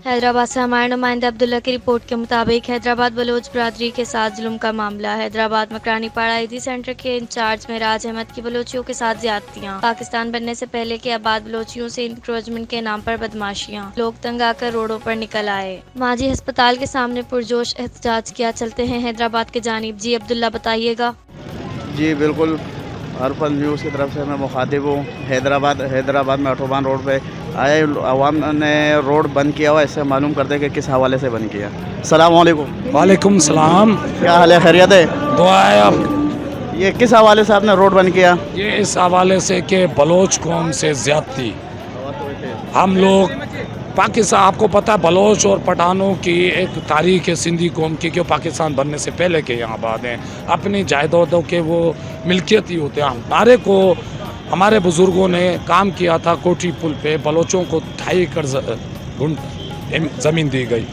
हैदराबाद से हमारे नुमाइंदे अब्दुल्ला की रिपोर्ट के मुताबिक हैदराबाद बलोच बरादरी के साथ जुल्म का मामला। हैदराबाद मकरानी पाड़ा ईदी सेंटर के इंचार्ज मेराज अहमद की बलोचियों के साथ ज्यादतियां। पाकिस्तान बनने से पहले के आबाद बलोचियों से इंक्रोचमेंट के नाम पर बदमाशियां। लोग तंग आकर रोडों पर निकल आए। माजी अस्पताल के सामने पुरजोश एहतजाज किया। चलते हैं हैदराबाद के जानिब। जी अब्दुल्ला बताइएगा। जी बिल्कुल, हरपल न्यूज़ की तरफ से मैं मुखातिब हूँ। हैदराबाद में ऑटोबान रोड पे आए अवाम ने रोड बंद किया हुआ, इससे मालूम करते हैं कि किस हवाले से बंद किया। अस्सलाम वालेकुम। वालेकुम सलाम। क्या हाल है, खैरियत है? दुआ है आप। ये किस हवाले से आपने रोड बंद किया? ये इस हवाले से कि बलोच कौम से ज्यादती हम लोग पाकिस्तान, आपको पता है बलोच और पठानों की एक तारीख है सिंधी कौम की, कि पाकिस्तान बनने से पहले के यहाँ आबाद हैं। अपनी जायदादों के वो मिल्कियत ही होते हैं। हमारे को हमारे बुज़ुर्गों ने काम किया था कोठी पुल पे, बलोचों को 2.5 एकड़ ज़मीन दी गई।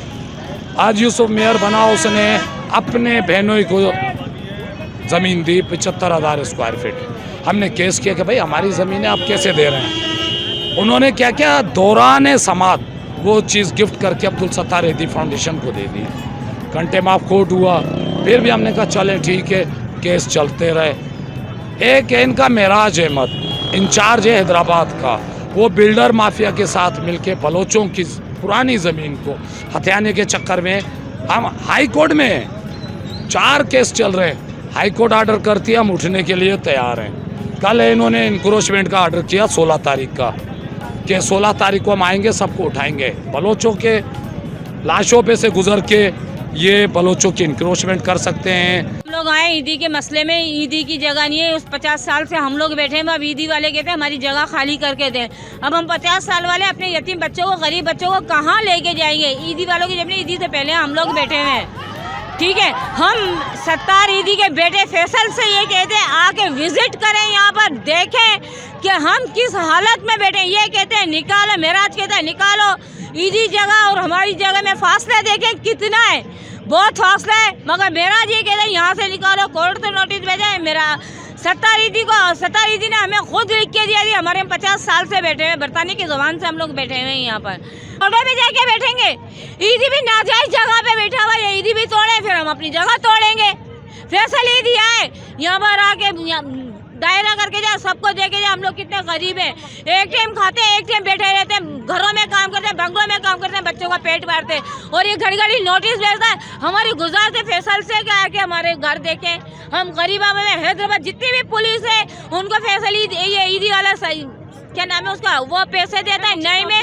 आज यूसुफ मेयर बना, उसने अपने बहनों को ज़मीन दी 75,000 स्क्वायर फीट। हमने केस किया कि भाई हमारी ज़मीनें आप कैसे दे रहे हैं। उन्होंने क्या किया, दौरान समात वो चीज़ गिफ्ट करके अब्दुल सत्तार एदी फाउंडेशन को दे दी। कंटेम ऑफ कोर्ट हुआ, फिर भी हमने कहा चले ठीक है, केस चलते रहे। एक है इनका मेराज अहमद, इंचार्ज है हैदराबाद का, वो बिल्डर माफिया के साथ मिलके बलोचों की पुरानी ज़मीन को हथियाने के चक्कर में हम हाई कोर्ट में 4 केस चल रहे हैं। हाई कोर्ट ऑर्डर करती है, हम उठने के लिए तैयार हैं। कल इन्होंने इंक्रोचमेंट का ऑर्डर किया 16 तारीख का, कि 16 तारीख को हम आएंगे, सबको उठाएंगे। बलोचों के लाशों पे से गुजर के ये बलोचों की इंक्रोचमेंट कर सकते हैं। हम लोग आए ईदी के मसले में, ईदी की जगह नहीं है। उस 50 साल से हम लोग बैठे हैं। अब ईदी वाले कहते हैं हमारी जगह खाली करके दें। अब हम 50 साल वाले अपने यतीम बच्चों को, गरीब बच्चों को कहाँ लेके जाएंगे? ईदी वालों की जमीन, ईदी से पहले हम लोग बैठे हुए हैं, ठीक है। हम सत्तार ईदी के बेटे फैसल से ये कहते हैं आके विजिट करें, यहाँ पर देखें कि हम किस हालत में बैठे। ये कहते हैं निकालो, मेराज कहते हैं निकालो ईदी जगह और हमारी जगह में फासला देखें कितना है, बहुत फासला है। मगर मेराज ये कहते हैं यहाँ से निकालो, कोर्ट तो नोटिस भेजा है मेरा सत्तार ईदी को। सत्तार ईदी ने हमें खुद लिख के दिया थी। हमारे 50 साल से बैठे हुए, बरतानी की जुबान से हम लोग बैठे हुए हैं यहाँ पर। रोडे में जाके बैठेंगे, ईदी भी नाजायज जगह पे बैठा हुआ है, ईदी भी तोड़े, फिर हम अपनी जगह तोड़ेंगे। फैसल ईदी आए यहाँ पर आके दायरा करके जाए, सबको देके जाए हम लोग कितने गरीब हैं। एक टाइम खाते हैं, एक टाइम बैठे रहते हैं, घरों में काम करते हैं, बंगलों में काम करते हैं, बच्चों का पेट भरते हैं। और ये घड़ी घड़ी नोटिस भेजता है। हमारी गुजारिश है फैसल से क्या है कि हमारे घर देखें। हम गरीब में हैदराबाद जितनी भी पुलिस है उनको फैसल ये ईदी वाला सही क्या नाम है उसका, वो पैसे देता है। नहीं में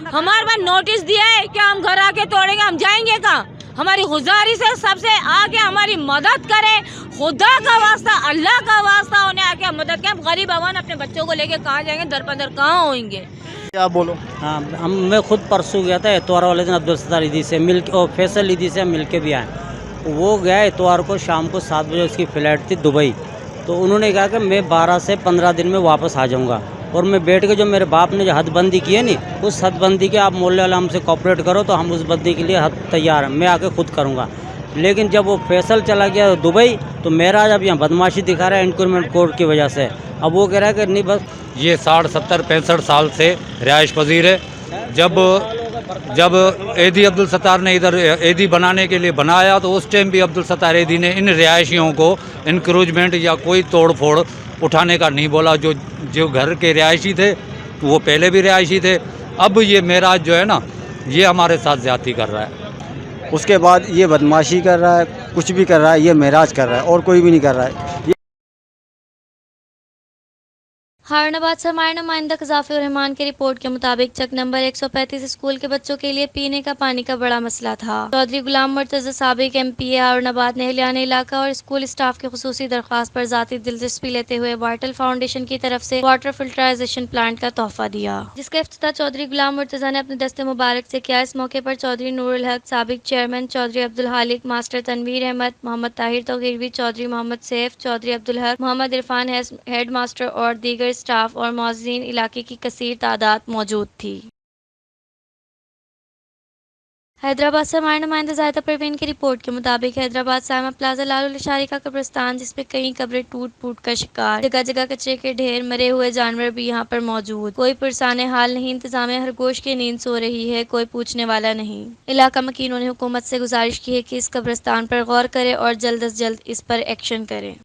हमारे पास नोटिस दिया है कि हम घर आके तोड़ेंगे, हम जाएंगे कहाँ? हमारी गुजारिश है सबसे आके हमारी मदद करें, खुदा का वास्ता, अल्लाह का वास्ता, उन्हें आके मदद करें। हम गरीब अवान अपने बच्चों को लेके कहाँ जाएंगे? दर पदर कहाँ होंगे? क्या बोलो? हाँ, मैं खुद परसों गया था इतवार वाले दिन अब्दुल सत्तार ईदी से मिल के, और फैसल ईदी से हम मिल के भी आए। वो गया इतवार को शाम को 7 बजे, उसकी फ़्लाइट थी दुबई। तो उन्होंने कहा कि मैं 12 से 15 दिन में वापस आ जाऊँगा। और मैं बैठ के जो मेरे बाप ने जो हदबंदी की है नी, उस हदबंदी के आप मोहल्ले वाला हमसे कॉपरेट करो तो हम उस बंदी के लिए हद तैयार हैं, मैं आके खुद करूँगा। लेकिन जब वो फैसल चला गया दुबई, तो मेरा अब यहाँ बदमाशी दिखा रहा है इंक्रीमेंट कोर्ट की वजह से। अब वो कह रहा है कि नहीं बस ये 60, 70, 65 साल से रिहाइश पजीर है। जब एदी अब्दुल सत्तार ने इधर एदी बनाने के लिए बनाया, तो उस टाइम भी अब्दुल सत्तार एदी ने इन रिहायशियों को इंक्रोचमेंट या कोई तोड़ फोड़ उठाने का नहीं बोला। जो घर के रिहायशी थे वो पहले भी रिहायशी थे। अब ये मेराज जो है ना, ये हमारे साथ ज़्यादती कर रहा है। उसके बाद ये बदमाशी कर रहा है, कुछ भी कर रहा है, ये मेराज कर रहा है और कोई भी नहीं कर रहा है। हारनाबाद से हमारे नुमाइंदा कज़ाफ़ी रहमान की रिपोर्ट के मुताबिक चक नंबर 135 स्कूल के बच्चों के लिए पीने का पानी का बड़ा मसला था। चौधरी गुलाम मुर्तज़ा साबिक MP हारनाबाद ने एहलियाने इलाका और स्कूल स्टाफ की खुसूसी दरख्वास्त पर ज़ाती दिलचस्पी लेते हुए वाइटल फाउंडेशन की तरफ से वाटर फिल्टराइजेशन प्लांट का तोहफा दिया, जिसका इफ्तिताह चौधरी गुलाम मुर्तज़ा ने अपने दस्ते मुबारक से किया। इस मौके पर चौधरी नूरुल हक साबिक chairman, Chaudhary Abdul हालिक, master Tanveer Ahmad, Mohammad Tahir तौक़ीरवी, Chaudhary Mohammad Saif, Chaudhary Abdul Haq, Mohammad Irfan head master और दीगर स्टाफ और मौज़ीन इलाके की कसीर तादाद मौजूद थी। हैदराबाद से हमारे नुमाइंदा ज़ाहिदा परवीन की रिपोर्ट के मुताबिक हैदराबाद सामा प्लाजा लालू लिशारी का कब्रिस्तान, जिसमें कई कब्रें टूट फूट का शिकार, जगह जगह कचरे के ढेर, मरे हुए जानवर भी यहाँ पर मौजूद। कोई पुरसाने हाल नहीं, इंतजामिया खरगोश की नींद सो रही है, कोई पूछने वाला नहीं। इलाका मकीनों ने हुकूमत से गुजारिश की है कि इस कब्रिस्तान पर गौर करे और जल्द अज जल्द इस पर एक्शन करे।